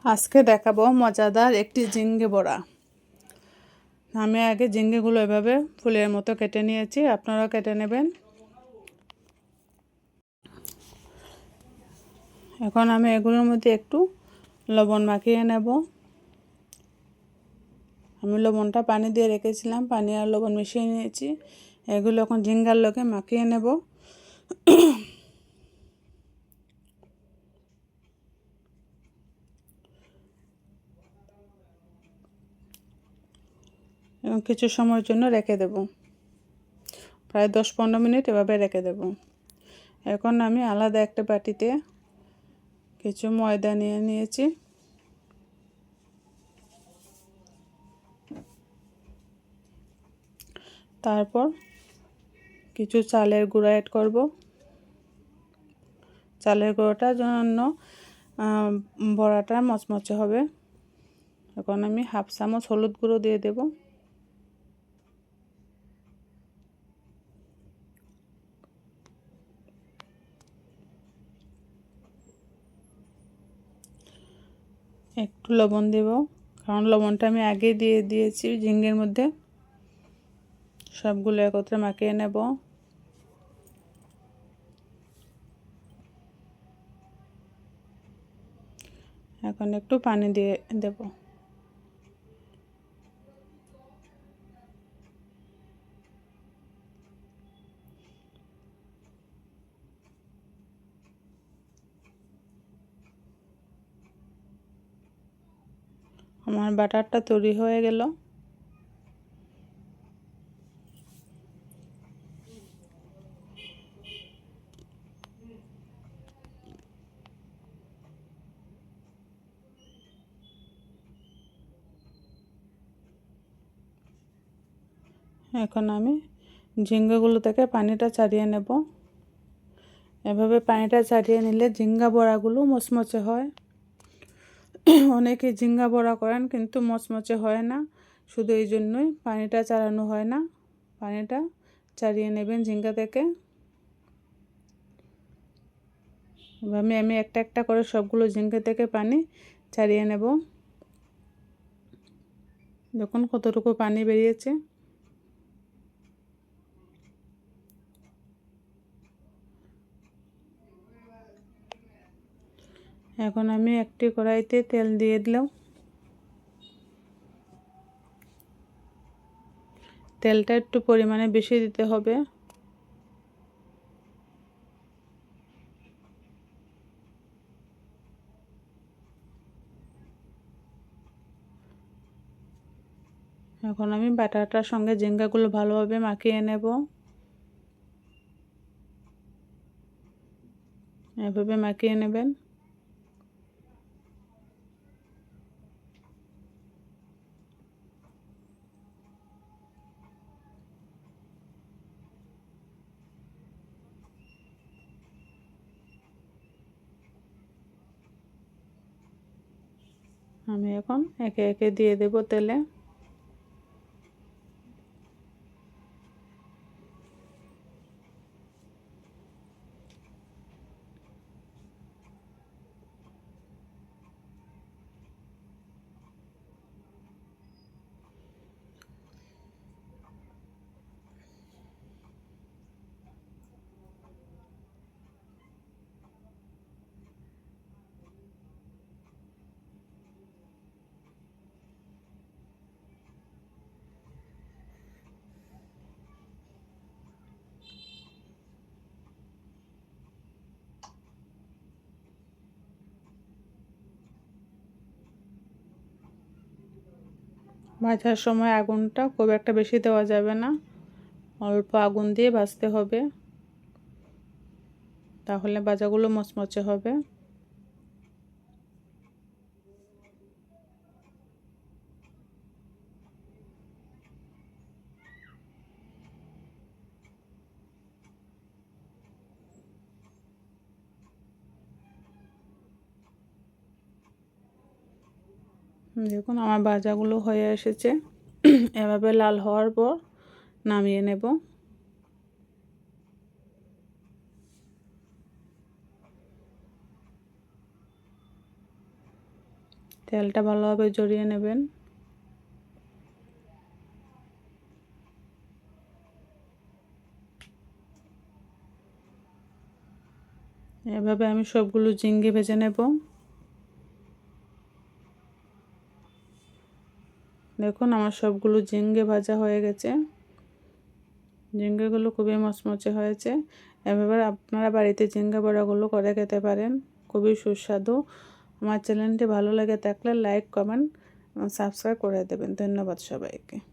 আজকে দেখাবো মজাদার একটি ঝিঙ্গে বড়া। আমি আগে ঝিঙ্গেগুলো এভাবে ফুলের মতো কেটে নিয়েছি, আপনারাও কেটে নেবেন। এখন আমি এগুলোর মধ্যে একটু লবণ মাখিয়ে নেব। আমি লবণটা পানি দিয়ে রেখেছিলাম, পানি আর লবণ মিশিয়ে নিয়েছি। এগুলো এখন ঝিঙ্গার লগে মাখিয়ে নেব। এবং কিছু সময়ের জন্য রেখে দেব, প্রায় 10-15 মিনিট এভাবে রেখে দেব। এখন আমি আলাদা একটা বাটিতে কিছু ময়দা নিয়ে নিয়েছি। তারপর কিছু চালের গুঁড়া অ্যাড করব। চালের গুঁড়োটার জন্য বড়াটা মচমচে হবে। এখন আমি 1/2 চামচ হলুদ গুঁড়ো দিয়ে দেব। একটু লবণ দেব, কারণ লবণটা আমি আগে দিয়ে দিয়েছি ঝিঙ্গের মধ্যে। সবগুলো একত্রে মাখিয়ে নেব। এখন একটু পানি দিয়ে দেব। আমার বাটারটা তৈরি হয়ে গেল। এখন আমি ঝিঙ্গাগুলো থেকে পানিটা ছাড়িয়ে নেব। এভাবে পানিটা ছাড়িয়ে নিলে ঝিঙ্গা বড়াগুলো মচমচে হয়। অনেকে ঝিঙ্গা বড়া করেন কিন্তু মচমচে হয় না, শুধু এই জন্যই পানিটা ছাড়ানো হয় না। পানিটা ছাড়িয়ে নেবেন ঝিঙ্গা থেকে। আমি একটা একটা করে সবগুলো ঝিঙ্গা থেকে পানি ছাড়িয়ে নেব। দেখুন কতটুকু পানি বেরিয়েছে। এখন আমি একটি কড়াইতে তেল দিয়ে দিলাম। তেলটা একটু পরিমাণে বেশি দিতে হবে। এখন আমি বাটারটার সঙ্গে ঝিঙ্গাগুলো ভালোভাবে মাখিয়ে নেব। এভাবে মাখিয়ে নেবেন। আমি এখন একে একে দিয়ে দেব তেলে। ভাজার সময় আগুনটা খুব একটা বেশি দেওয়া যাবে না, অল্প আগুন দিয়ে ভাজতে হবে, তাহলে ভাজাগুলো মচমচে হবে। দেখুন আমার ভাজাগুলো হয়ে এসেছে। এভাবে লাল হওয়ার পর নামিয়ে নেব। তেলটা ভালোভাবে জড়িয়ে নেবেন। এভাবে আমি সবগুলো ঝিঙ্গে ভেজে নেব। দেখুন আমার সবগুলো ঝিঙ্গে ভাজা হয়ে গেছে। ঝিঙ্গেগুলো খুবই মচমচে হয়েছে। এভাবে আপনারা বাড়িতে ঝিঙ্গা বড়াগুলো করে খেতে পারেন, খুবই সুস্বাদু। আমার চ্যানেলটি ভালো লেগে থাকলে লাইক, কমেন্ট এবং সাবস্ক্রাইব করে দেবেন। ধন্যবাদ সবাইকে।